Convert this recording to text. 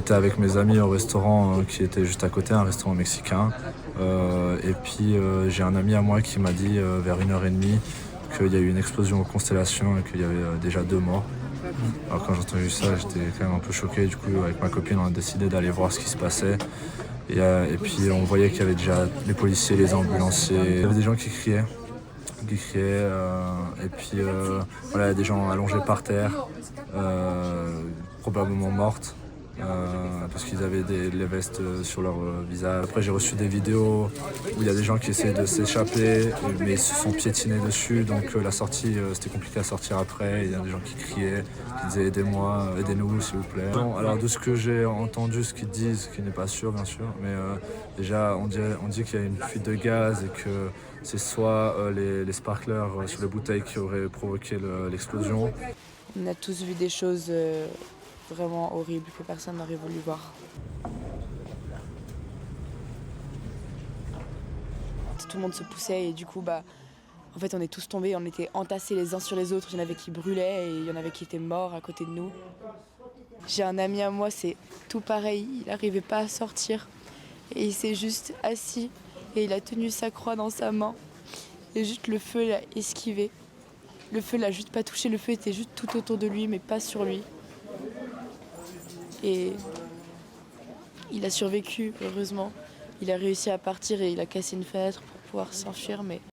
j'étais avec mes amis au restaurant qui était juste à côté, un restaurant mexicain. Et puis j'ai un ami à moi qui m'a dit vers 1h30 qu'il y a eu une explosion aux constellations et qu'il y avait déjà 2 morts. Alors quand j'ai entendu ça, j'étais quand même un peu choqué. Du coup, avec ma copine, on a décidé d'aller voir ce qui se passait. Et puis on voyait qu'il y avait déjà les policiers, les ambulanciers. Il y avait des gens qui criaient. Et puis voilà, des gens allongés par terre, probablement mortes, parce qu'ils avaient les vestes sur leur visage. Après j'ai reçu des vidéos où il y a des gens qui essaient de s'échapper, mais ils se sont piétinés dessus, donc la sortie, c'était compliqué à sortir après. Il y a des gens qui criaient, qui disaient aidez-moi, aidez-nous s'il vous plaît. Bon, alors de ce que j'ai entendu, ce qu'ils disent, ce qui n'est pas sûr bien sûr, mais déjà on dit qu'il y a une fuite de gaz et que c'est soit les sparklers sur les bouteilles qui auraient provoqué l'explosion. On a tous vu des choses vraiment horribles que personne n'aurait voulu voir. Tout le monde se poussait et du coup, en fait, on est tous tombés, on était entassés les uns sur les autres. Il y en avait qui brûlaient et il y en avait qui étaient morts à côté de nous. J'ai un ami à moi, c'est tout pareil, il n'arrivait pas à sortir. Et il s'est juste assis et il a tenu sa croix dans sa main. Et juste le feu l'a esquivé. Le feu l'a juste pas touché, le feu était juste tout autour de lui mais pas sur lui. Et il a survécu, heureusement. Il a réussi à partir et il a cassé une fenêtre pour pouvoir s'enfuir, mais